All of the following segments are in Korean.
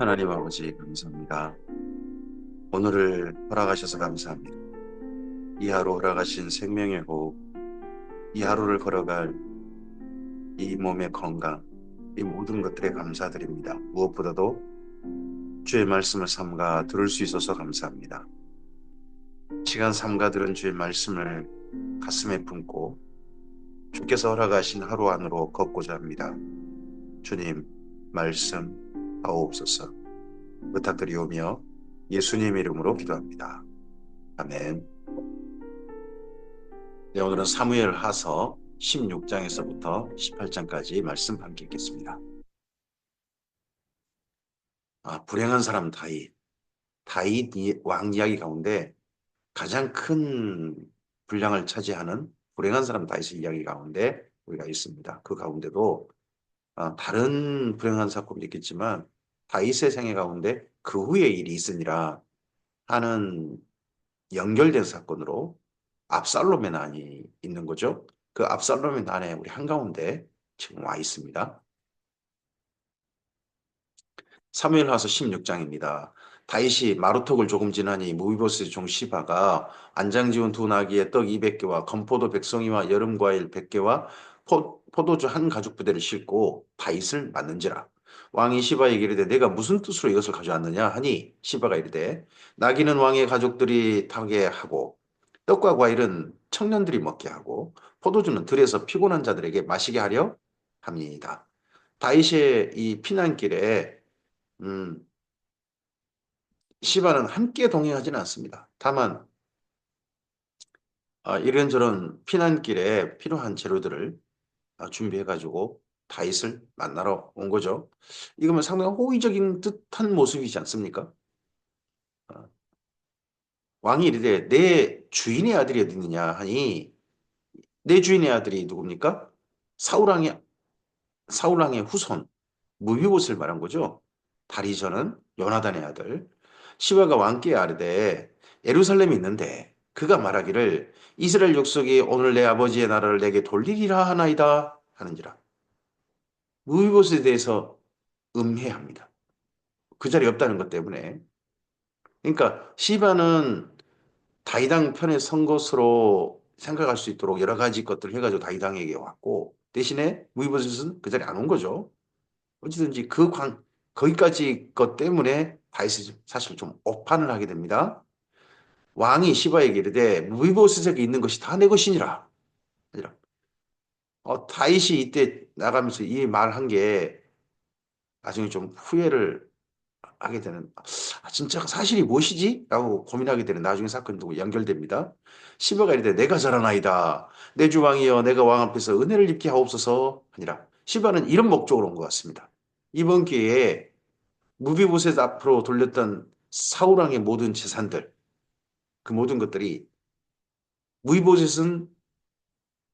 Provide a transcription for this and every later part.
하나님 아버지 감사합니다. 오늘을 허락하셔서 감사합니다. 이 하루 허락하신 생명의 호흡, 이 하루를 걸어갈 이 몸의 건강, 이 모든 것들에 감사드립니다. 무엇보다도 주의 말씀을 삼가 들을 수 있어서 감사합니다. 시간 삼가 들은 주의 말씀을 가슴에 품고 주께서 허락하신 하루 안으로 걷고자 합니다. 주님, 말씀하옵소서. 부탁드리오며 예수님 이름으로 기도합니다. 아멘. 네, 오늘은 사무엘 하서 16장에서부터 18장까지 말씀 함께 읽겠습니다. 불행한 사람 다윗. 다윗 왕 이야기 가운데 가장 큰 분량을 차지하는 불행한 사람 다윗의 이야기 가운데 우리가 있습니다. 그 가운데도 다른 불행한 사건도 있겠지만 다윗의 생애 가운데 그 후에 일이 있으니라 하는 연결된 사건으로 압살롬의 난이 있는 거죠. 그 압살롬의 난에 우리 한가운데 지금 와 있습니다. 사무엘하서 16장입니다. 다윗이 마루턱을 조금 지나니 무비보스의 종 시바가 안장 지은 두 나귀에 떡 200개와 건포도 백송이와 여름과일 100개와 포도주 한 가죽 부대를 싣고 다윗을 맞는지라. 왕이 시바에게 이르되 내가 무슨 뜻으로 이것을 가져왔느냐 하니 시바가 이르되 나귀는 왕의 가족들이 타게 하고 떡과 과일은 청년들이 먹게 하고 포도주는 들에서 피곤한 자들에게 마시게 하려 합니다. 다윗의 이 피난길에 음, 시바는 함께 동행하지는 않습니다. 다만 이런저런 피난길에 필요한 재료들을 준비해가지고 다윗을 만나러 온 거죠. 이거면 상당히 호의적인 듯한 모습이지 않습니까? 어, 왕이 이르되 내 주인의 아들이 어디 있느냐 하니 내 주인의 아들이 누굽니까? 사울왕의 사울왕의 후손 무비봇을 말한 거죠. 다리저는 요나단의 아들 시바가 왕께 아르되 예루살렘에 있는데 그가 말하기를 이스라엘 족속이 오늘 내 아버지의 나라를 내게 돌리리라 하나이다 하는지라. 무비봇에 대해서 음해합니다. 그 자리에 없다는 것 때문에. 그러니까 시바는 다이당 편에 선 것으로 생각할 수 있도록 여러 가지 것들을 해가지고 다이당에게 왔고 대신에 무비봇은 그 자리에 안 온 거죠. 어찌든지 거기까지 것 때문에 다윗이 사실 좀 오판을 하게 됩니다. 왕이 시바에게 이르되 무비보셋에게 있는 것이 다 내 것이니라. 아니라 다윗이 이때 나가면서 이 말한 게 나중에 좀 후회를 하게 되는 진짜 사실이 무엇이지? 라고 고민하게 되는 나중에 사건도 연결됩니다. 시바가 이르되 내가 잘하나이다. 내 주왕이여 내가 왕 앞에서 은혜를 입게 하옵소서 아니라 시바는 이런 목적으로 온 것 같습니다. 이번 기회에 무비보셋 앞으로 돌렸던 사울왕의 모든 재산들, 그 모든 것들이 무비보셋은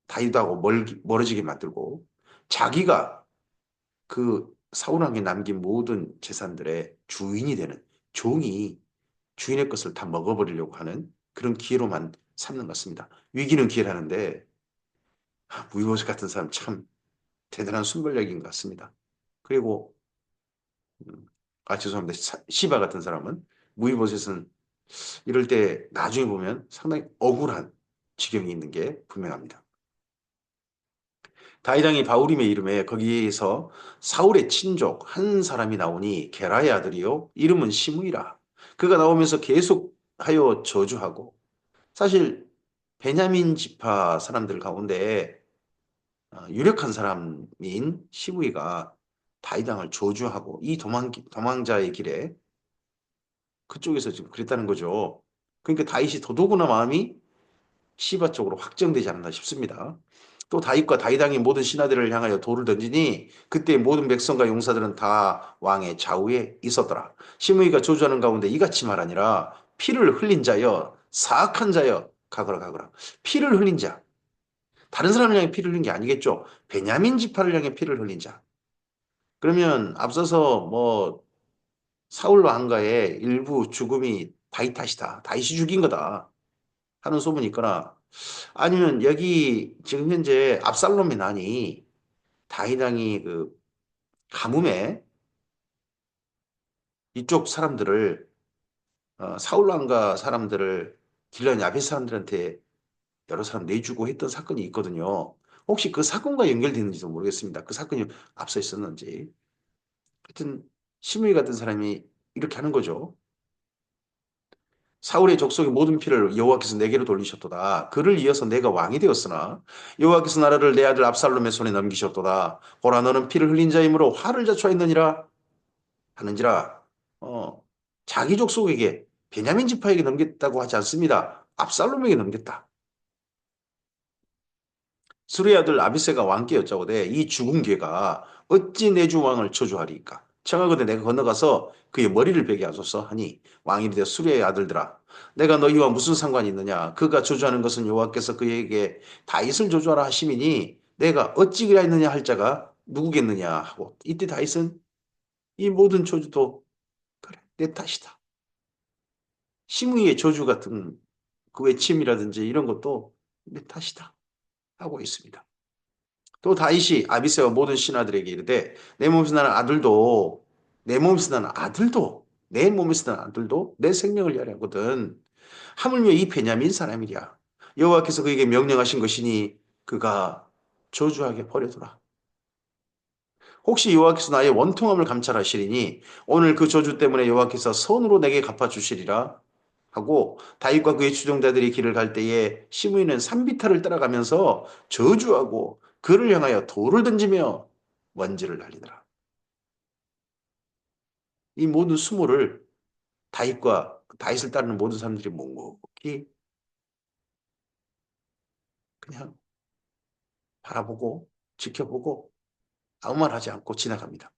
다윗하고 멀어지게 만들고 자기가 그 사울왕이 남긴 모든 재산들의 주인이 되는 종이 주인의 것을 다 먹어버리려고 하는 그런 기회로만 삼는 것 같습니다. 위기는 기회라는데 무비보셋 같은 사람 참 대단한 순발력인 것 같습니다. 그리고 죄송합니다. 시바 같은 사람은 무비보셋은 이럴 때 나중에 보면 상당히 억울한 지경이 있는 게 분명합니다. 다이당이 바울임의 이름에 거기에서 사울의 친족 한 사람이 나오니 게라의 아들이요 이름은 시므이라. 그가 나오면서 계속하여 저주하고 사실 베냐민 지파 사람들 가운데 유력한 사람인 시므이가 다이당을 저주하고 이 도망자의 길에 그쪽에서 지금 그랬다는 거죠. 그러니까 다윗이 더더구나 마음이 시바 쪽으로 확정되지 않았나 싶습니다. 또 다윗과 다윗왕이 모든 신하들을 향하여 돌을 던지니 그때 모든 백성과 용사들은 다 왕의 좌우에 있었더라. 시므이가 저주하는 가운데 이같이 말하니라 피를 흘린 자여 사악한 자여 가거라 가거라. 피를 흘린 자. 다른 사람을 향해 피를 흘린 게 아니겠죠. 베냐민 지파를 향해 피를 흘린 자. 그러면 앞서서 뭐 사울 왕가의 일부 죽음이 다윗 탓이다. 다윗이 죽인 거다. 하는 소문이 있거나 아니면 여기 지금 현재 압살롬의 난이 다윗 왕이 그 가뭄에 이쪽 사람들을 사울 왕가 사람들을 길르앗 야벳 사람들한테 여러 사람 내주고 했던 사건이 있거든요. 혹시 그 사건과 연결되는지도 모르겠습니다. 그 사건이 앞서 있었는지. 하여튼 시므이 같은 사람이 이렇게 하는 거죠. 사울의 족속의 모든 피를 여호와께서 내게로 돌리셨도다. 그를 이어서 내가 왕이 되었으나 여호와께서 나라를 내 아들 압살롬의 손에 넘기셨도다. 보라 너는 피를 흘린 자이므로 화를 자초하였느니라 하는지라. 어, 자기 족속에게 베냐민 지파에게 넘겼다고 하지 않습니다. 압살롬에게 넘겼다. 수르의 아들 아비새가 왕께 여짜오되 이 죽은 개가 어찌 내 주 왕을 저주하리이까? 청하거든 내가 건너가서 그의 머리를 베게 하소서 하니 왕이 이르되 수르의 아들들아 내가 너희와 무슨 상관이 있느냐? 그가 저주하는 것은 여호와께서 그에게 다윗을 저주하라 하심이니 내가 어찌 그리하였느냐 할 자가 누구겠느냐 하고 이때 다윗은 이 모든 저주도 그래 내 탓이다. 시므이의 저주 같은 그 외침이라든지 이런 것도 내 탓이다 하고 있습니다. 또 다윗이 아비새와 모든 신하들에게 이르되 내 몸에서 나는 아들도 내 생명을 위하려 하거든. 하물며 이 베냐민 사람이랴. 여호와께서 그에게 명령하신 것이니 그가 저주하게 버려두라. 혹시 여호와께서 나의 원통함을 감찰하시리니 오늘 그 저주 때문에 여호와께서 선으로 내게 갚아주시리라 하고 다윗과 그의 추종자들이 길을 갈 때에 시므이는 산비탈을 따라가면서 저주하고 그를 향하여 돌을 던지며 원지를 날리더라. 이 모든 수모를 다윗과 다윗을 따르는 모든 사람들이 묵묵히 그냥 바라보고 지켜보고 아무 말 하지 않고 지나갑니다.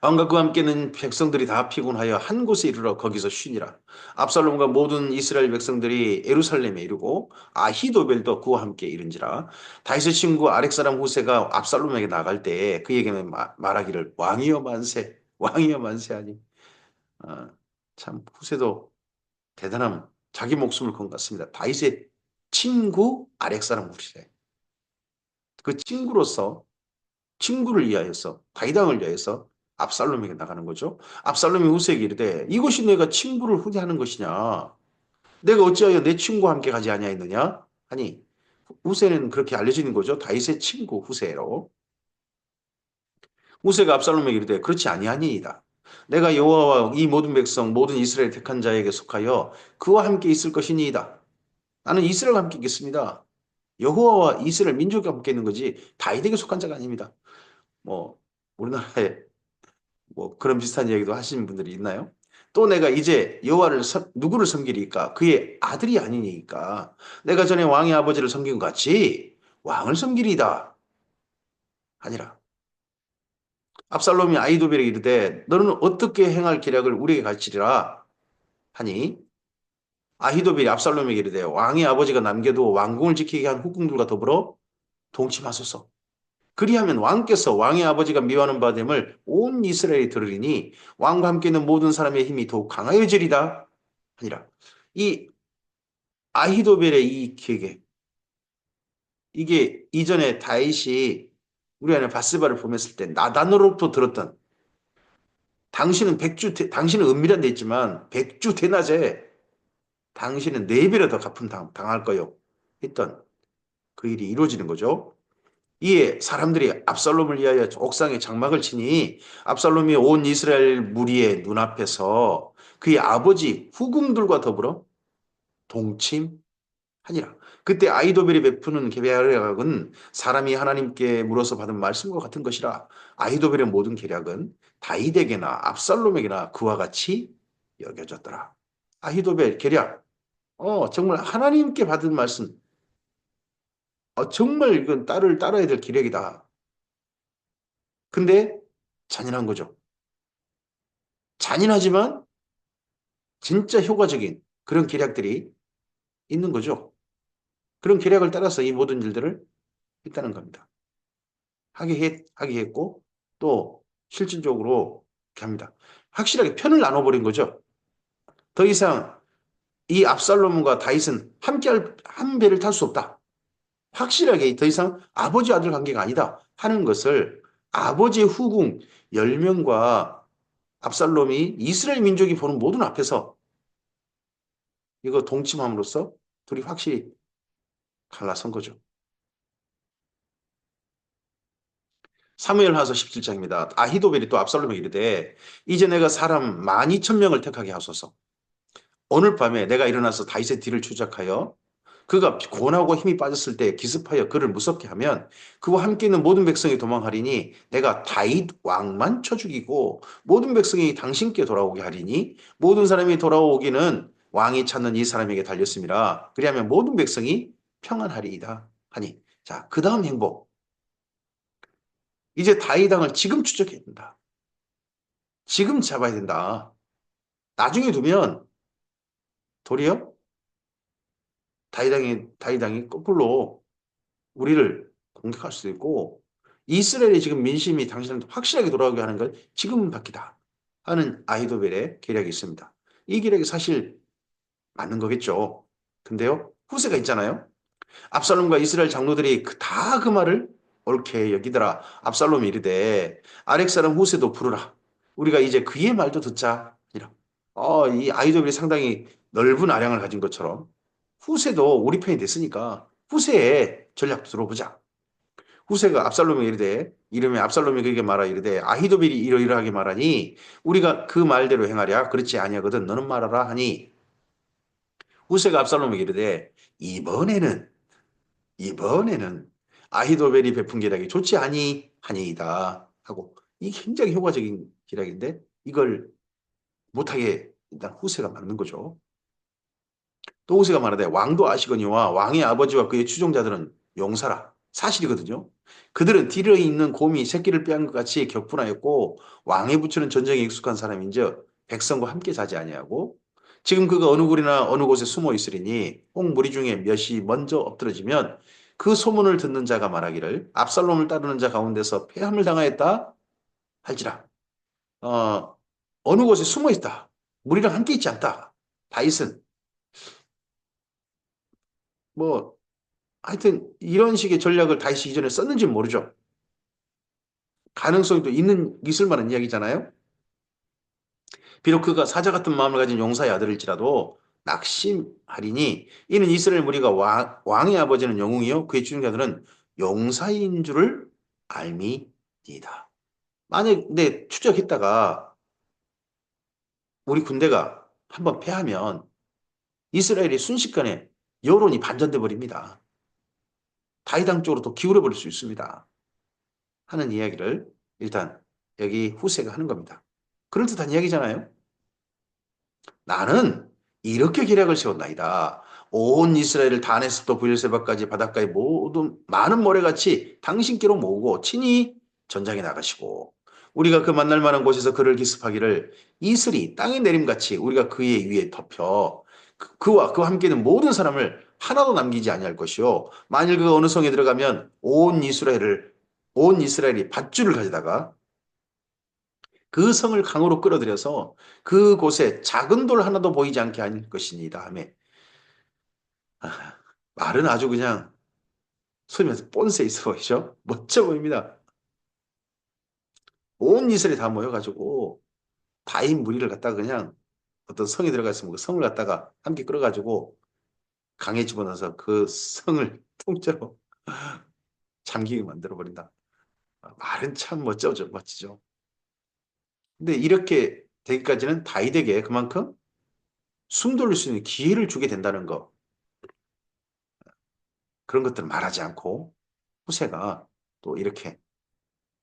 왕과 그와 함께는 백성들이 다 피곤하여 한 곳에 이르러 거기서 쉬니라. 압살롬과 모든 이스라엘 백성들이 예루살렘에 이르고 아히도벨도 그와 함께 이른지라. 다윗의 친구 아렉 사람 후세가 압살롬에게 나갈 때에 그에게 말하기를 왕이여 만세, 왕이여 만세하니. 아, 참 후세도 대단한 자기 목숨을 건 것 같습니다. 다윗의 친구 아렉 사람 후세. 그 친구로서 친구를 위하여서 다윗왕을 위하여서 압살롬에게 나가는 거죠. 압살롬이 후세에게 이르되 이것이 내가 친구를 후대하는 것이냐? 내가 어찌하여 내 친구와 함께 가지 아니하였느냐? 하니 후세는 그렇게 알려지는 거죠. 다윗의 친구 후세로. 후세가 압살롬에게 이르되 그렇지 아니하니이다. 내가 여호와와 이 모든 백성 모든 이스라엘 택한 자에게 속하여 그와 함께 있을 것이니이다. 나는 이스라엘과 함께 있겠습니다. 여호와와 이스라엘 민족과 함께 있는 거지 다윗에게 속한 자가 아닙니다. 뭐 우리나라에 뭐 그런 비슷한 이야기도 하시는 분들이 있나요? 또 내가 이제 여호와를 누구를 섬기리까? 그의 아들이 아니니까 내가 전에 왕의 아버지를 섬긴 것 같이 왕을 섬기리이다 아니라 압살롬이 아이도벨에게 이르되 너는 어떻게 행할 계략을 우리에게 가르치리라 하니 아히도벨이 압살롬에게 이르되 왕의 아버지가 남겨도 왕궁을 지키게 한 후궁들과 더불어 동침하소서. 그리하면 왕께서 왕의 아버지가 미워하는 바 됨을 온 이스라엘이 들으리니 왕과 함께 있는 모든 사람의 힘이 더욱 강하여지리다 아니라 이 아히도벨의 이 계획 이게 이전에 다윗이 우리 안에 바스바를 보냈을 때 나단으로부터 들었던 당신은 은밀한 데 있지만 백주 대낮에 당신은 네 배로 더 갚음 당할 거요 했던 그 일이 이루어지는 거죠. 이에 사람들이 압살롬을 위하여 옥상에 장막을 치니 압살롬이 온 이스라엘 무리의 눈앞에서 그의 아버지 후궁들과 더불어 동침하니라. 그때 아이도벨이 베푸는 계략은 사람이 하나님께 물어서 받은 말씀과 같은 것이라. 아이도벨의 모든 계략은 다윗에게나 압살롬에게나 그와 같이 여겨졌더라. 아히도벨 계략, 정말 하나님께 받은 말씀, 정말 이건 따라야 될 계략이다. 근데 잔인한 거죠. 잔인하지만 진짜 효과적인 그런 계략들이 있는 거죠. 그런 계략을 따라서 이 모든 일들을 했다는 겁니다. 하게 했고 또 실질적으로 이렇게 합니다. 확실하게 편을 나눠버린 거죠. 더 이상 이 압살롬과 다윗은 한 배를 탈 수 없다. 확실하게 더 이상 아버지 아들 관계가 아니다 하는 것을 아버지의 후궁 10명과 압살롬이 이스라엘 민족이 보는 모든 앞에서 이거 동침함으로써 둘이 확실히 갈라선 거죠. 사무엘하서 17장입니다. 아히도벨이 또 압살롬에게 이르되 이제 내가 사람 12,000명을 택하게 하소서. 오늘 밤에 내가 일어나서 다윗의 뒤를 추적하여 그가 고나고 힘이 빠졌을 때 기습하여 그를 무섭게 하면 그와 함께 있는 모든 백성이 도망하리니 내가 다윗 왕만 쳐 죽이고 모든 백성이 당신께 돌아오게 하리니 모든 사람이 돌아오기는 왕이 찾는 이 사람에게 달렸습니다. 그리하면 모든 백성이 평안하리이다 하니 자, 그 다음 행복. 이제 다윗 왕을 지금 추적해야 된다. 지금 잡아야 된다. 나중에 두면 도리어 다윗 왕이 거꾸로 우리를 공격할 수도 있고 이스라엘의 지금 민심이 당신한테 확실하게 돌아오게 하는 걸 지금은 바뀌다 하는 아히도벨의 계략이 있습니다. 이 계략이 사실 맞는 거겠죠. 근데요, 후세가 있잖아요. 압살롬과 이스라엘 장로들이 다 그 말을 옳게 여기더라. 압살롬이 이르되 아렉 사람 후세도 부르라. 우리가 이제 그의 말도 듣자. 이라. 이 아히도벨이 상당히 넓은 아량을 가진 것처럼 후세도 우리 편이 됐으니까 후세의 전략도 들어보자. 후세가 압살롬에게 이르되 이름에 압살롬이 그에게 말하 이르되 아히도벨이 이러이러하게 말하니 우리가 그 말대로 행하랴 그렇지 아니하거든 너는 말하라 하니 후세가 압살롬에게 이르되 이번에는 아히도벨이 베푼 계략이 좋지 아니하니이다 하고 이 굉장히 효과적인 계략인데 이걸 못하게 일단 후세가 막는 거죠. 또 후세가 말하되 왕도 아시거니와 왕의 아버지와 그의 추종자들은 용사라. 사실이거든요. 그들은 뒤에 있는 곰이 새끼를 빼앗은 것 같이 격분하였고 왕의 부처는 전쟁에 익숙한 사람인즉 백성과 함께 자지 아니하고 지금 그가 어느 굴이나 어느 곳에 숨어 있으리니 혹 무리 중에 몇이 먼저 엎드러지면 그 소문을 듣는 자가 말하기를 압살롬을 따르는 자 가운데서 패함을 당하였다 할지라 어느 곳에 숨어 있다. 무리랑 함께 있지 않다. 다윗은 뭐 하여튼 이런 식의 전략을 다시 이전에 썼는지는 모르죠. 가능성이 또 있을 만한 이야기잖아요. 비록 그가 사자 같은 마음을 가진 용사의 아들일지라도 낙심하리니 이는 이스라엘 무리가 왕의 아버지는 영웅이요 그의 추종자들은 용사인 줄을 알미니이다. 만약 내 추적했다가 우리 군대가 한번 패하면 이스라엘이 순식간에 여론이 반전돼 버립니다. 다이당 쪽으로 또 기울어 버릴 수 있습니다. 하는 이야기를 일단 여기 후세가 하는 겁니다. 그럴듯한 이야기잖아요. 나는 이렇게 계략을 세웠나이다. 온 이스라엘을 단에서부터 브엘세바까지 바닷가의 모든 많은 모래같이 당신께로 모으고 친히 전장에 나가시고 우리가 그 만날 만한 곳에서 그를 기습하기를 이슬이 땅에 내림같이 우리가 그의 위에 덮여 그와 그와 함께 있는 모든 사람을 하나도 남기지 아니할 것이요 만일 그가 어느 성에 들어가면 온 이스라엘이 밧줄을 가져다가 그 성을 강으로 끌어들여서 그곳에 작은 돌 하나도 보이지 않게 할 것이니다 하며 말은 아주 그냥 소리 면서 뻔세 있어 보이죠? 멋져 보입니다. 온 이스라엘이 다 모여가지고 다인 무리를 갖다가 그냥 어떤 성에 들어가 있으면 그 성을 갖다가 함께 끌어가지고 강에 집어넣어서 그 성을 통째로 잠기게 만들어버린다. 말은 참 멋지죠. 근데 이렇게 되기까지는 다윗에게 그만큼 숨 돌릴 수 있는 기회를 주게 된다는 거. 그런 것들을 말하지 않고 후세가 또 이렇게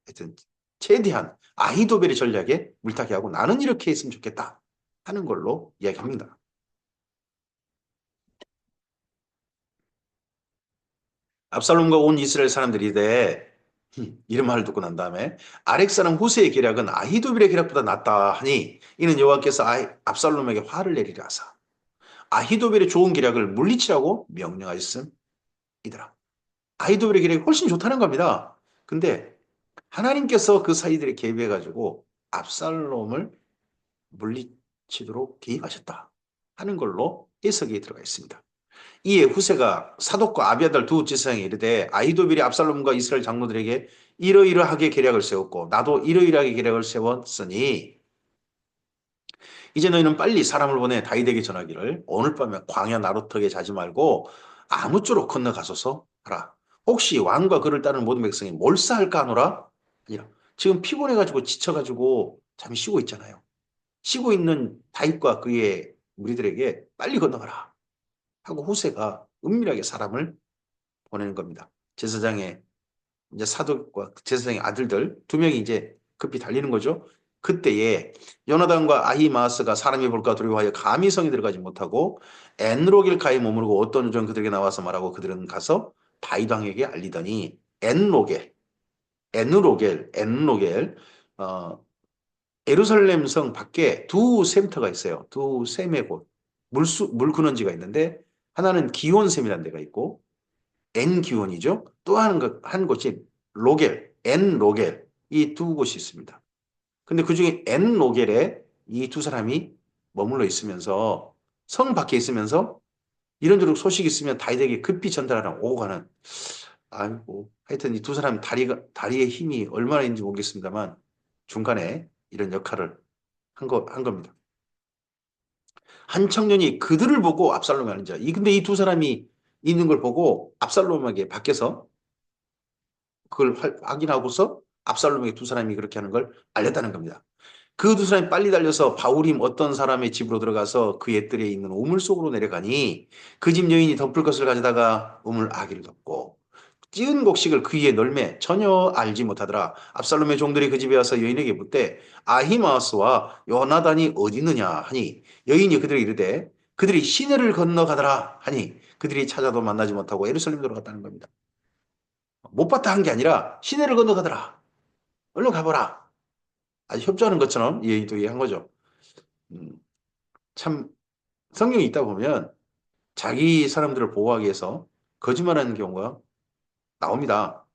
하여튼 최대한 아히도벨의 전략에 물타기 하고 나는 이렇게 했으면 좋겠다 하는 걸로 이야기합니다. 압살롬과 온 이스라엘 사람들이 이런 말을 듣고 난 다음에 아렉 사람 후세의 계략은 아히도벨의 계략보다 낫다 하니 이는 여호와께서 압살롬에게 화를 내리라 하사 아히도벨의 좋은 계략을 물리치라고 명령하였음이더라. 아히도벨의 계략이 훨씬 좋다는 겁니다. 근데 하나님께서 그 사이들에 개입해가지고 압살롬을 물리치도록 개입하셨다 하는 걸로 해석이 들어가 있습니다. 이에 후세가 사독과 아비아달 두 지사장에 이르되 아히도벨이 압살롬과 이스라엘 장로들에게 이러이러하게 계략을 세웠고 나도 이러이러하게 계략을 세웠으니 이제 너희는 빨리 사람을 보내 다윗에게 전하기를 오늘 밤에 광야 나루터에 자지 말고 아무쪼록 건너가소서 하라. 혹시 왕과 그를 따르는 모든 백성이 몰사할까 하노라? 아니라. 지금 피곤해가지고 지쳐가지고 잠이 쉬고 있잖아요. 쉬고 있는 다윗과 그의 무리들에게 빨리 건너가라 하고 후세가 은밀하게 사람을 보내는 겁니다. 제사장의 이제 사독과 제사장의 아들들 두 명이 이제 급히 달리는 거죠. 그때에 요나단과 아히마아스가 사람이 볼까 두려워하여 감히 성에 들어가지 못하고 엔로겔가에 머무르고 어떤 종 그들에게 나와서 말하고 그들은 가서 다윗 왕에게 알리더니 엔로겔 어, 예루살렘 성 밖에 두 샘터가 있어요. 두 샘의 곳 물 근원지가 있는데 하나는 기온샘이라는 데가 있고 N 기원이죠. 또 한 곳이 N 로겔 이 두 곳이 있습니다. 근데 그중에 N 로겔에 이 두 사람이 머물러 있으면서 성 밖에 있으면서 이런저런 소식이 있으면 다윗에게 급히 전달하라 오고 가는 아이고 하여튼 이 두 사람 다리의 힘이 얼마나 있는지 모르겠습니다만 중간에 이런 역할을 한 겁니다. 한 청년이 그들을 보고 압살롬이 하는 자. 근데 이 두 사람이 있는 걸 보고 압살롬에게 밖에서 그걸 확인하고서 압살롬에게 두 사람이 그렇게 하는 걸 알렸다는 겁니다. 그 두 사람이 빨리 달려서 바울임 어떤 사람의 집으로 들어가서 그 옛들에 있는 우물 속으로 내려가니 그 집 여인이 덮을 것을 가져다가 우물 아기를 덮고 찌은 곡식을 그 위에 널매 전혀 알지 못하더라. 압살롬의 종들이 그 집에 와서 여인에게 묻되 아히마스와 요나단이 어디 있느냐 하니 여인이 그들에게 이르되 그들이 시내를 건너가더라 하니 그들이 찾아도 만나지 못하고 예루살렘으로 갔다는 겁니다. 못 봤다 한 게 아니라 시내를 건너가더라. 얼른 가보라. 아주 협조하는 것처럼 얘기도 얘기한 거죠. 음, 참 성경이 있다 보면 자기 사람들을 보호하기 위해서 거짓말하는 경우가 나옵니다.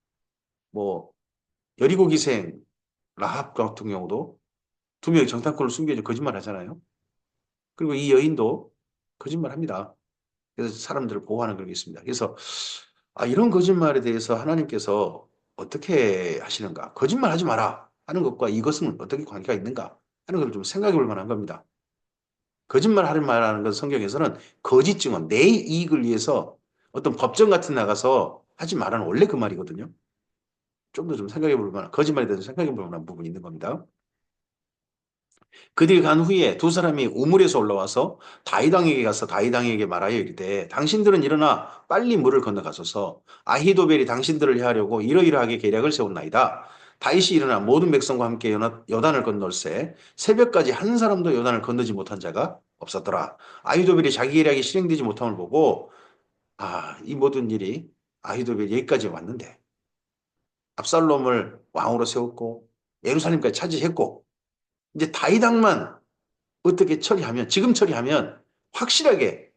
뭐 여리고 기생 라합 같은 경우도 두 명이 정탐꾼을 숨겨서 거짓말 하잖아요. 그리고 이 여인도 거짓말합니다. 그래서 사람들을 보호하는 그런 게 있습니다. 그래서 이런 거짓말에 대해서 하나님께서 어떻게 하시는가? 거짓말하지 마라 하는 것과 이것은 어떻게 관계가 있는가 하는 걸 좀 생각해 볼 만한 겁니다. 거짓말하는 말하는 건 성경에서는 거짓 증언, 내 이익을 위해서 어떤 법정 같은 데 나가서 하지 말라는 원래 그 말이거든요. 좀 더 좀 생각해 볼 만한, 거짓말에 대해서 생각해 볼 만한 부분이 있는 겁니다. 그들이 간 후에 두 사람이 우물에서 올라와서 다윗 왕에게 가서 다윗 왕에게 말하여 이르되 당신들은 일어나 빨리 물을 건너가소서 아히도벨이 당신들을 해하려고 이러이러하게 계략을 세웠나이다. 다윗이 일어나 모든 백성과 함께 요단을 건널세 새벽까지 한 사람도 요단을 건너지 못한 자가 없었더라. 아히도벨이 자기 계략이 실행되지 못함을 보고 이 모든 일이 아히도벨이 여기까지 왔는데 압살롬을 왕으로 세웠고 예루살렘까지 차지했고 이제 다윗 왕만 어떻게 처리하면, 지금 처리하면 확실하게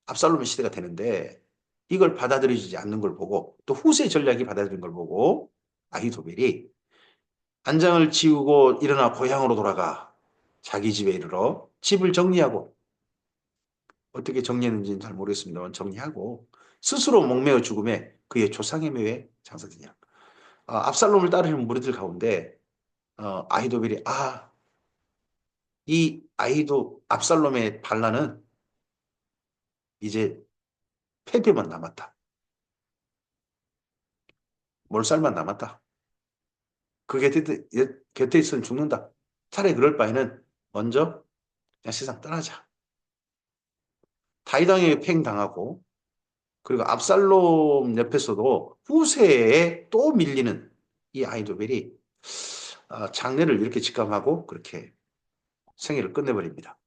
압살롬의 시대가 되는데 이걸 받아들여지지 않는 걸 보고 또 후세 전략이 받아들인 걸 보고 아히도벨이 안장을 치우고 일어나 고향으로 돌아가 자기 집에 이르러 집을 정리하고 어떻게 정리했는지는 잘 모르겠습니다만 정리하고 스스로 목매어 죽음에 그의 조상의 묘에 장사되냐. 압살롬을 따르는 무리들 가운데 아히도벨이 이 압살롬의 반란은 이제 패배만 남았다. 몰살만 남았다. 그 곁에 있으면 죽는다. 차라리 그럴 바에는 먼저 그냥 세상 떠나자. 다이당에게 팽당하고 그리고 압살롬 옆에서도 후세에 또 밀리는 이 아이도벨이 장례를 이렇게 직감하고 그렇게 생애를 끝내버립니다.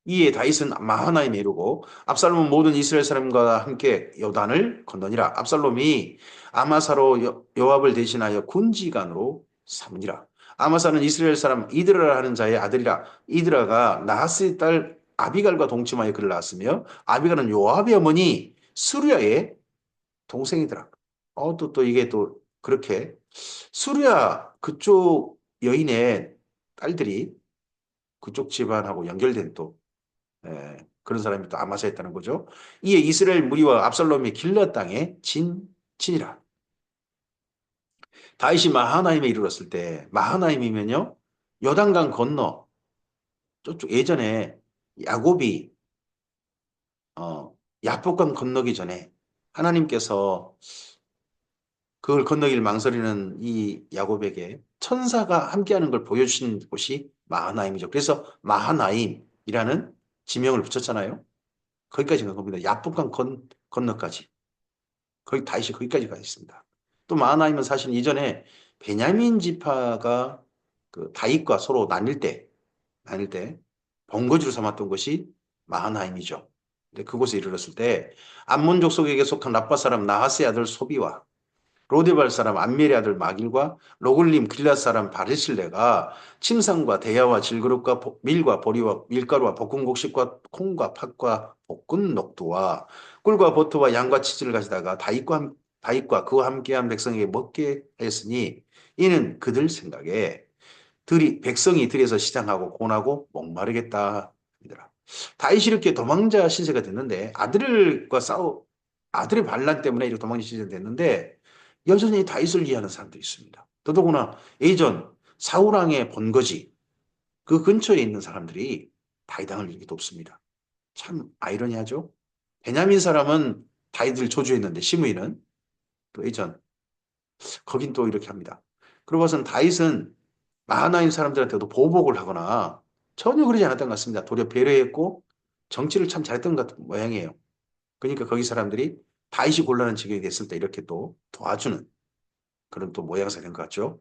이에 다윗은 마하나임에 이르고 압살롬은 모든 이스라엘 사람과 함께 요단을 건너니라. 압살롬이 아마사로 요압을 대신하여 군지관으로 삼으니라. 아마사는 이스라엘 사람 이드라 하는 자의 아들이라. 이드라가 나하스의 딸 아비갈과 동침하여 그를 낳았으며 아비갈은 요압의 어머니 수르야의 동생이더라. 또 이게 또 그렇게 수르야 그쪽 여인의 딸들이 그쪽 집안하고 연결된 또 그런 사람이 또 아마사였다는 거죠. 이에 이스라엘 무리와 압살롬이 길르앗 땅에 친이라. 다윗이 마하나임에 이르렀을 때 마하나임이면요 요단강 건너 저쪽 예전에 야곱이 야복강 건너기 전에 하나님께서 그걸 건너길 망설이는 이 야곱에게 천사가 함께하는 걸 보여주신 곳이 마하나임이죠. 그래서 마하나임이라는 지명을 붙였잖아요. 거기까지 간 겁니다. 야복강 건너까지. 거기 다윗이 거기까지 가 있습니다. 또 마하나임은 사실 이전에 베냐민 지파가 그 다윗과 서로 나뉠 때 본거지로 삼았던 것이 마하나임이죠. 근데 그곳에 이르렀을 때 암몬 족속에게 속한 라빠 사람 나하스의 아들 소비와 로데발 사람 안멜의 아들 마길과 로글림 길앗 사람 바르실레가 침상과 대야와 질그릇과 밀과 보리와 밀가루와 볶은 곡식과 콩과 팥과 볶은 녹두와 꿀과 버터와 양과 치즈를 가져다가 다윗과 그와 함께한 백성에게 먹게 하였으니 이는 그들 생각에 백성이 들에서 시장하고 고나고 목마르겠다. 다윗이 이렇게 도망자 시세가 됐는데 아들의 반란 때문에 이렇게 도망자 시세가 됐는데 여전히 다윗을 이해하는 사람들이 있습니다. 더더구나 예전 사울왕의 본거지 그 근처에 있는 사람들이 다윗왕을 이렇게 돕습니다. 참 아이러니하죠. 베냐민 사람은 다윗을 저주했는데 시므이는 또 예전 거긴 또 이렇게 합니다. 그러고 봐서는 다윗은 마하나임 사람들한테도 보복을 하거나 전혀 그러지 않았던 것 같습니다. 도리어 배려했고 정치를 참 잘했던 것 같은 모양이에요. 그러니까 거기 사람들이 다윗이 곤란한 지경이 됐을 때 이렇게 또 도와주는 그런 또 모양새가 된 것 같죠.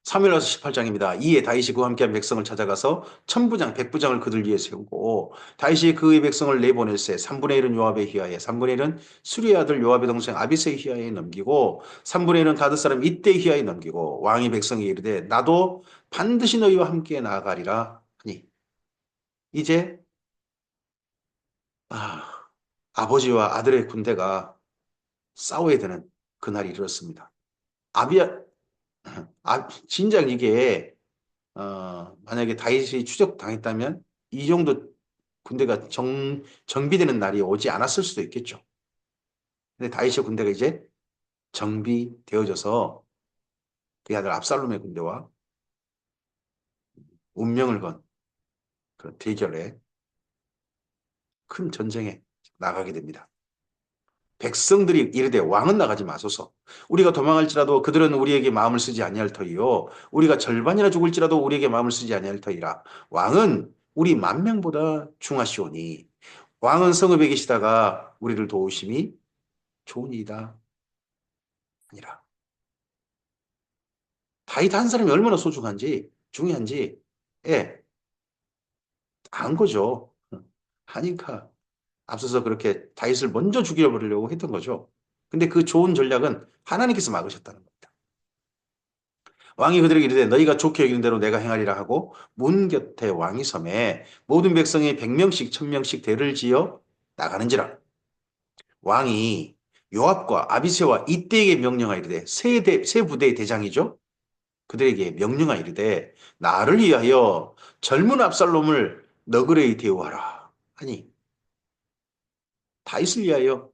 사무엘하서 18장입니다. 이에 다윗이 그와 함께한 백성을 찾아가서 천부장, 백부장을 그들 위에 세우고 다윗이 그의 백성을 내보낼세 3분의 1은 요압의 휘하에 3분의 1은 수리의 아들 요압의 동생 아비새의 휘하에 넘기고 3분의 1은 가드 사람 이때의 휘하에 넘기고 왕이 백성에 이르되 나도 반드시 너희와 함께 나아가리라 하니 이제 아버지와 아들의 군대가 싸워야 되는 그날이 이르렀습니다. 아비야 진작 이게 만약에 다윗이 추적당했다면 이 정도 군대가 정비되는 날이 오지 않았을 수도 있겠죠. 근데 다윗의 군대가 이제 정비되어져서 그 아들 압살롬의 군대와 운명을 건 그런 대결에 큰 전쟁에 나가게 됩니다. 백성들이 이르되 왕은 나가지 마소서. 우리가 도망할지라도 그들은 우리에게 마음을 쓰지 아니할 터이요. 우리가 절반이나 죽을지라도 우리에게 마음을 쓰지 아니할 터이라. 왕은 우리 만명보다 중하시오니 왕은 성읍에 계시다가 우리를 도우심이 좋으니이다. 아니라. 다윗 한 사람이 얼마나 소중한지 중요한지 예, 안 거죠. 하니까 앞서서 그렇게 다윗을 먼저 죽여버리려고 했던 거죠. 근데 그 좋은 전략은 하나님께서 막으셨다는 겁니다. 왕이 그들에게 이르되 너희가 좋게 여기는 대로 내가 행하리라 하고 문 곁에 왕이 섬에 모든 백성이 100명씩 1000명씩 대를 지어 나가는지라. 왕이 요압과 아비새와 이때에게 명령하이르되 세 부대의 대장이죠. 그들에게 명령하이르되 나를 위하여 젊은 압살롬을 너그레이 대우하라 하니 다윗을 위하여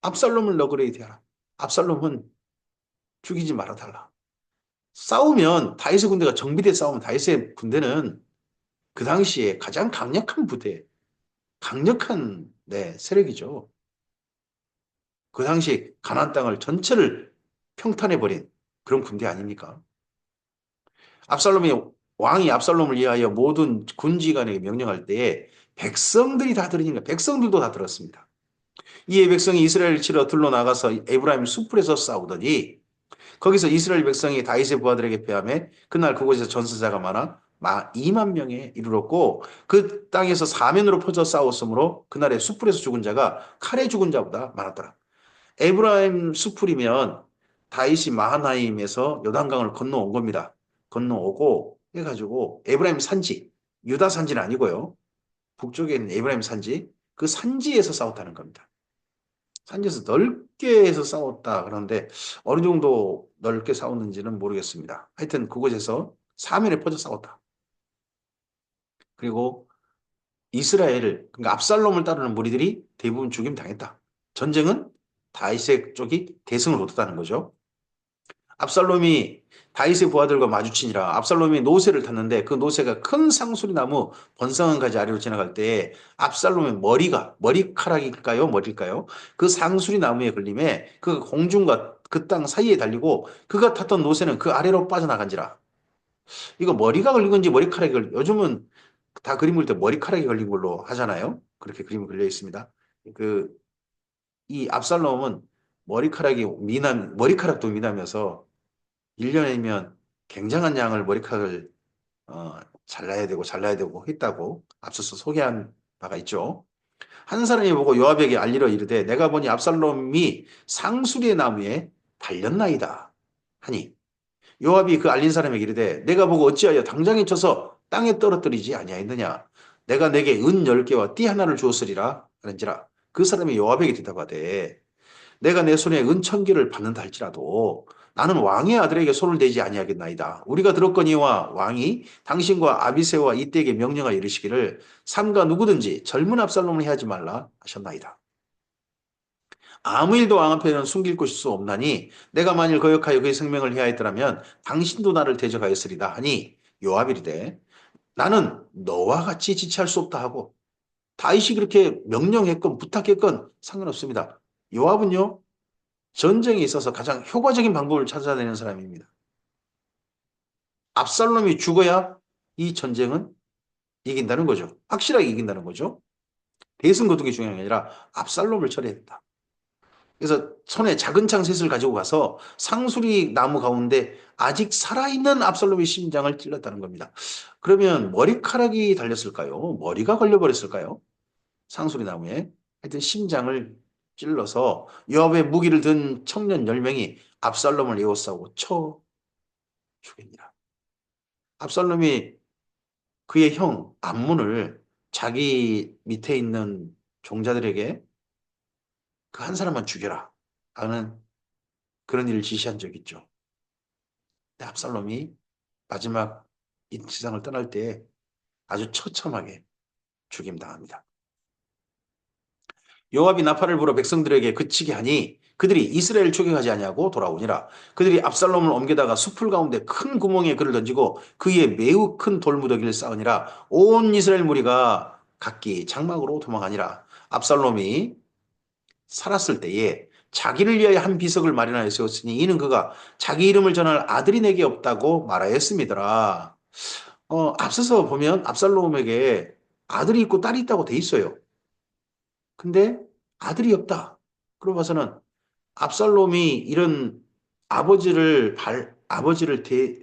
압살롬을 너그레이 대하라. 압살롬은 죽이지 말아달라. 싸우면 다윗의 군대가 정비대 싸우면 다윗의 군대는 그 당시에 가장 강력한 부대, 강력한 세력이죠. 그 당시 가나안 땅을 전체를 평탄해버린 그런 군대 아닙니까? 압살롬이 왕이 압살롬을 위하여 모든 군지관에게 명령할 때에 백성들이 다 들으니까 백성들도 다 들었습니다. 이에 백성이 이스라엘을 치러 들러 나가서 에브라임 수풀에서 싸우더니 거기서 이스라엘 백성이 다윗의 부하들에게 패하며 그날 그곳에서 전사자가 많아 2만 명에 이르렀고 그 땅에서 사면으로 퍼져 싸웠으므로 그날의 수풀에서 죽은 자가 칼에 죽은 자보다 많았더라. 에브라임 수풀이면 다윗이 마하나임에서 요단강을 건너온 겁니다. 건너오고 해가지고 에브라임 산지, 유다 산지는 아니고요. 북쪽에 있는 에브라임 산지, 그 산지에서 싸웠다는 겁니다. 산지에서 넓게 해서 싸웠다. 그런데 어느 정도 넓게 싸웠는지는 모르겠습니다. 하여튼 그곳에서 사면에 퍼져 싸웠다. 그리고 그러니까 압살롬을 따르는 무리들이 대부분 죽임 당했다. 전쟁은 다윗의 쪽이 대승을 얻었다는 거죠. 압살롬이 다윗의 부하들과 마주치니라. 압살롬이 노새를 탔는데 그 노새가 큰 상수리나무 번성한 가지 아래로 지나갈 때 압살롬의 머리카락일까요? 머리일까요? 그 상수리 나무에 걸림에 그 공중과 그 땅 사이에 달리고 그가 탔던 노새는 그 아래로 빠져나간지라. 이거 머리가 걸린 건지 머리카락이 걸린, 요즘은 다 그림 그릴 때 머리카락이 걸린 걸로 하잖아요. 그렇게 그림이 그려 있습니다. 그, 이 압살롬은 머리카락도 미남이어서 1년이면 굉장한 양을 머리카락을 잘라야 되고 했다고 앞서서 소개한 바가 있죠. 한 사람이 보고 요압에게 알리러 이르되 내가 보니 압살롬이 상수리의 나무에 달렸나이다 하니 요압이 그 알린 사람에게 이르되 내가 보고 어찌하여 당장에 쳐서 땅에 떨어뜨리지 아니하였느냐 내가 내게 은 10개와 띠 하나를 주었으리라 하는지라 그 사람이 요압에게 대답하되 내가 내 손에 은 1000개를 받는다 할지라도 나는 왕의 아들에게 손을 대지 아니하겠나이다. 우리가 들었거니와 왕이 당신과 아비새와 이때에게 명령하여 이르시기를 삼가 누구든지 젊은 압살롬을 해하지 말라 하셨나이다. 아무 일도 왕 앞에는 숨길 곳이 수 없나니 내가 만일 거역하여 그의 생명을 해하였더라면 당신도 나를 대적하였으리다 하니 요압이 이르되 나는 너와 같이 지체할 수 없다 하고 다윗이 그렇게 명령했건 부탁했건 상관없습니다. 요압은요 전쟁에 있어서 가장 효과적인 방법을 찾아내는 사람입니다. 압살롬이 죽어야 이 전쟁은 이긴다는 거죠. 확실하게 이긴다는 거죠. 대승 거두기 중요한 게 아니라 압살롬을 처리했다. 그래서 손에 작은 창 셋을 가지고 가서 상수리 나무 가운데 아직 살아있는 압살롬의 심장을 찔렀다는 겁니다. 그러면 머리카락이 달렸을까요? 머리가 걸려버렸을까요? 상수리 나무에. 하여튼 심장을 찔러서 요압의 무기를 든 청년 10명이 압살롬을 에워싸고 쳐 죽입니다. 압살롬이 그의 형 암문을 자기 밑에 있는 종자들에게 그 한 사람만 죽여라 하는 그런 일을 지시한 적이 있죠. 근데 압살롬이 마지막 이 세상을 떠날 때 아주 처참하게 죽임당합니다. 요압이 나팔을 불어 백성들에게 그치게 하니 그들이 이스라엘 추격하지 아니하고 돌아오니라. 그들이 압살롬을 옮겨다가 숲풀 가운데 큰 구멍에 그를 던지고 그 위에 매우 큰 돌무더기를 쌓으니라. 온 이스라엘 무리가 각기 장막으로 도망하니라. 압살롬이 살았을 때에 자기를 위하여 한 비석을 마련하여 세웠으니 이는 그가 자기 이름을 전할 아들이 내게 없다고 말하였습니다. 앞서서 보면 압살롬에게 아들이 있고 딸이 있다고 돼 있어요. 근데 아들이 없다. 그러고 봐서는 압살롬이 이런 아버지를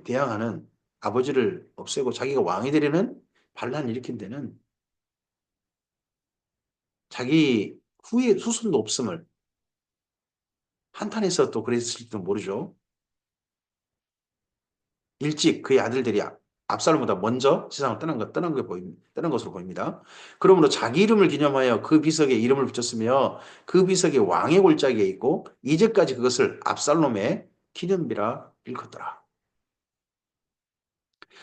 대항하는 아버지를 없애고 자기가 왕이 되려는 반란을 일으킨 데는 자기 후에 후손도 없음을 한탄해서 또 그랬을지도 모르죠. 일찍 그의 아들들이 압살롬보다 먼저 세상을 떠난 것으로 보입니다. 그러므로 자기 이름을 기념하여 그 비석에 이름을 붙였으며 그 비석이 왕의 골짜기에 있고 이제까지 그것을 압살롬의 기념비라 일컫더라.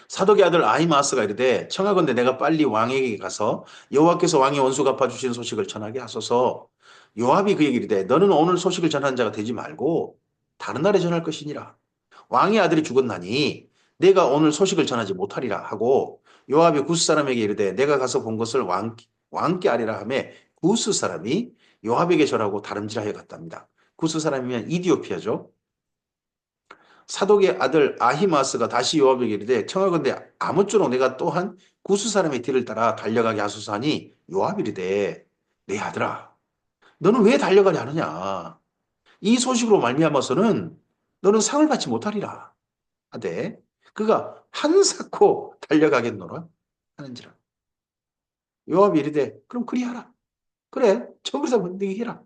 사독의 아들 아히마아스가 이르되 청하건대 내가 빨리 왕에게 가서 여호와께서 왕의 원수 갚아주신 소식을 전하게 하소서. 요압이 그에게 이르되 너는 오늘 소식을 전한 자가 되지 말고 다른 날에 전할 것이니라. 왕의 아들이 죽었나니 내가 오늘 소식을 전하지 못하리라 하고 요압이 구스 사람에게 이르되 내가 가서 본 것을 왕께 아리라 하며 구스 사람이 요압에게 절하고 다름질하여 갔답니다. 구스 사람이면 이디오피아죠. 사독의 아들 아히마스가 다시 요압에게 이르되 청하건대 아무쪼록 내가 또한 구스 사람의 뒤를 따라 달려가게 하소서 하니 요압이 이르되 내 아들아 너는 왜 달려가려 하느냐 이 소식으로 말미암아서는 너는 상을 받지 못하리라 하되 그가 한사코 달려가겠노라 하는지라 요압이 이르되 그럼 그리하라 그래 저기서 네가 해라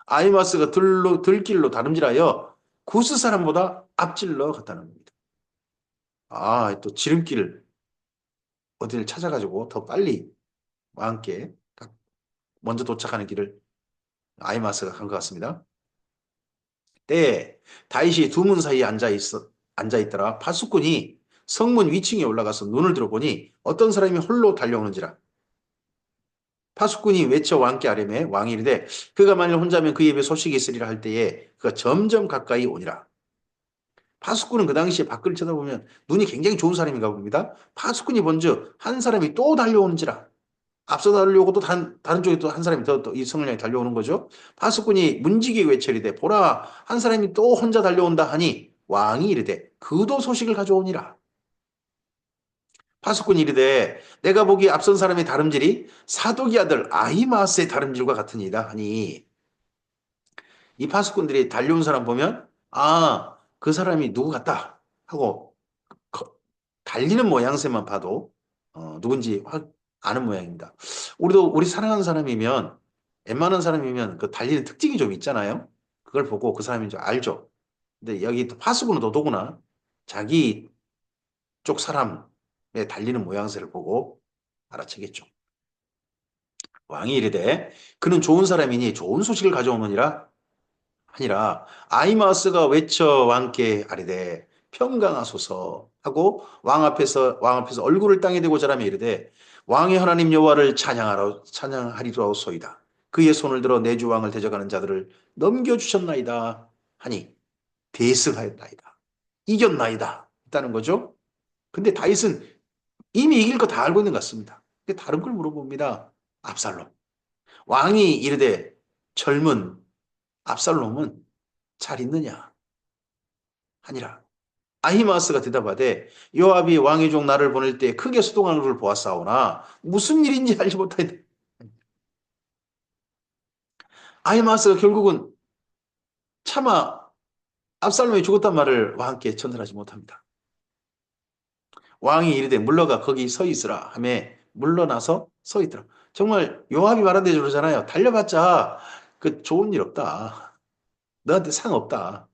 아히마스가 들길로 다름질하여 구스 사람보다 앞질러 갔다는 겁니다. 또 지름길 어디를 찾아가지고 더 빨리 왕께 먼저 도착하는 길을 아히마스가 간 것 같습니다. 때에 다윗이 두 문 사이에 앉아 있더라. 파수꾼이 성문 위층에 올라가서 눈을 들어보니 어떤 사람이 홀로 달려오는지라. 파수꾼이 외쳐 왕께 아뢰매 왕이 이르되 그가 만일 혼자면 그 입에 소식이 있으리라 할 때에 그가 점점 가까이 오니라. 파수꾼은 그 당시에 밖을 쳐다보면 눈이 굉장히 좋은 사람인가 봅니다. 파수꾼이 먼저 한 사람이 또 달려오는지라. 앞서 달려오고 또 다른 쪽에 또 한 사람이 더 이 성을 향해 달려오는 거죠. 파수꾼이 문지기 외쳐리되 보라 한 사람이 또 혼자 달려온다 하니 왕이 이르되 그도 소식을 가져오니라. 파수꾼이 이르되 내가 보기에 앞선 사람의 다름질이 사독의 아들 아히마스의 다름질과 같으니라 하니 이 파수꾼들이 달려온 사람 보면 아, 그 사람이 누구 같다 하고 달리는 모양새만 봐도 누군지 확 아는 모양입니다. 우리도 우리 사랑하는 사람이면 웬만한 사람이면 그 달리는 특징이 좀 있잖아요. 그걸 보고 그 사람인 줄 알죠. 근데 여기 또 파수꾼은 더더구나 자기 쪽 사람의 달리는 모양새를 보고 알아채겠죠. 왕이 이르되 그는 좋은 사람이니 좋은 소식을 가져오느니라 하니라 아이마스가 외쳐 왕께 아뢰되 평강하소서 하고 왕 앞에서 얼굴을 땅에 대고 절하며 이르되 왕의 하나님 여호와를 찬양하리로소이다. 그의 손을 들어 내주 왕을 대적하는 자들을 넘겨 주셨나이다 하니 대승하였나이다. 이겼나이다. 있다는 거죠. 근데 다윗은 이미 이길 거 다 알고 있는 것 같습니다. 근데 다른 걸 물어봅니다. 압살롬. 왕이 이르되 젊은 압살롬은 잘 있느냐 하니라. 아히마스가 대답하되 요압이 왕의 종 나를 보낼 때 크게 수동하는 것을 보았사오나 무슨 일인지 알지 못하였다. 아히마스가 결국은 차마 압살롬이 죽었단 말을 왕께 전달하지 못합니다. 왕이 이르되 물러가 거기 서 있으라 하며 물러나서 서 있더라. 정말 요압이 말한 대로 그러잖아요. 달려봤자 그 좋은 일 없다. 너한테 상 없다.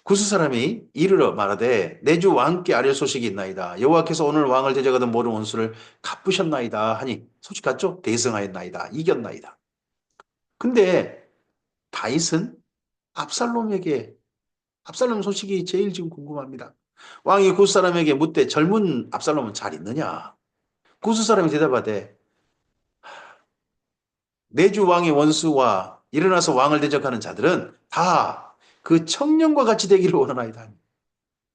구스 사람이 이르러 말하되 내 주 왕께 아뢰 소식이 있나이다. 여호와께서 오늘 왕을 대적하던 모든 원수를 갚으셨나이다 하니 소식 같죠? 대승하였나이다. 이겼나이다. 근데 다윗은 압살롬에게 압살롬 소식이 제일 지금 궁금합니다. 왕이 구스 사람에게 묻되 젊은 압살롬은 잘 있느냐? 구스 사람이 대답하되 내 주 왕의 원수와 일어나서 왕을 대적하는 자들은 다 그 청년과 같이 되기를 원하나이다.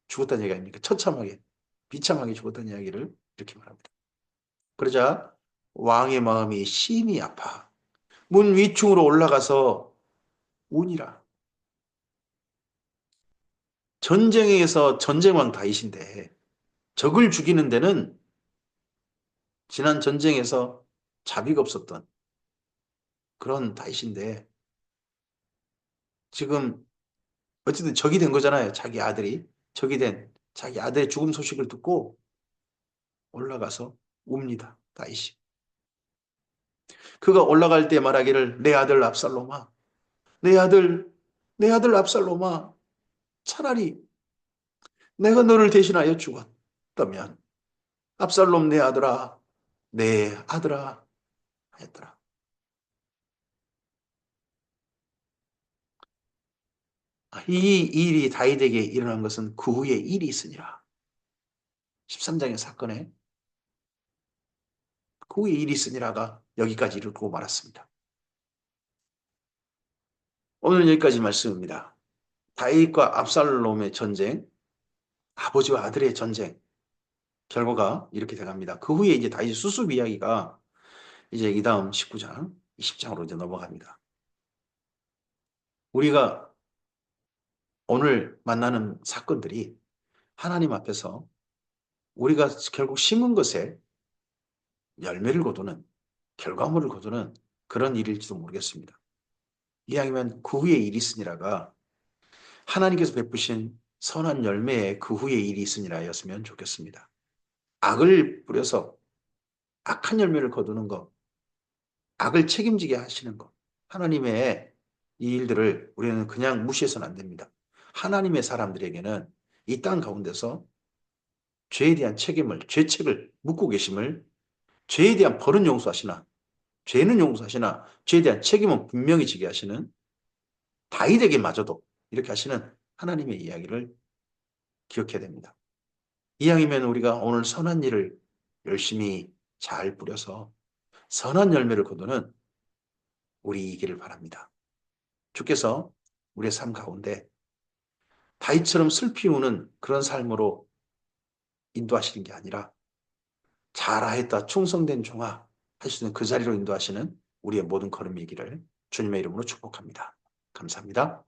죽었다는 얘기 아닙니까? 처참하게, 비참하게 죽었다는 이야기를 이렇게 말합니다. 그러자 왕의 마음이 심히 아파 문 위층으로 올라가서 운이라. 전쟁에서 전쟁왕 다윗인데 적을 죽이는 데는 지난 전쟁에서 자비가 없었던 그런 다윗인데 지금 어쨌든 적이 된 거잖아요. 자기 아들이 적이 된 자기 아들의 죽음 소식을 듣고 올라가서 웁니다. 다윗이. 그가 올라갈 때 말하기를 내 아들 압살롬아 내 아들 내 아들 압살롬아 차라리 내가 너를 대신하여 죽었다면 압살롬 내 아들아 내 아들아 하였더라. 이 일이 다윗에게 일어난 것은 그 후에 일이 있으니라. 13장의 사건에 그 후에 일이 있으니라가 여기까지 이르고 말았습니다. 오늘 여기까지 말씀입니다. 다윗과 압살롬의 전쟁, 아버지와 아들의 전쟁 결과가 이렇게 돼갑니다. 그 후에 이제 다윗 수습 이야기가 이제 이 다음 19장, 20장으로 이제 넘어갑니다. 우리가 오늘 만나는 사건들이 하나님 앞에서 우리가 결국 심은 것에 열매를 거두는 결과물을 거두는 그런 일일지도 모르겠습니다. 이왕이면 그 후에 일이 있으니라가 하나님께서 베푸신 선한 열매에 그 후에 일이 있으니라였으면 좋겠습니다. 악을 뿌려서 악한 열매를 거두는 것, 악을 책임지게 하시는 것, 하나님의 이 일들을 우리는 그냥 무시해서는 안 됩니다. 하나님의 사람들에게는 이 땅 가운데서 죄에 대한 책임을, 죄책을 묻고 계심을 죄에 대한 벌은 용서하시나 죄는 용서하시나 죄에 대한 책임은 분명히 지게 하시는 다윗에게마저도 이렇게 하시는 하나님의 이야기를 기억해야 됩니다. 이왕이면 우리가 오늘 선한 일을 열심히 잘 뿌려서 선한 열매를 거두는 우리이기를 바랍니다. 주께서 우리의 삶 가운데 다윗처럼 슬피 우는 그런 삶으로 인도하시는 게 아니라 잘하였다 충성된 종아 할 수 있는 그 자리로 인도하시는 우리의 모든 걸음이기를 주님의 이름으로 축복합니다. 감사합니다.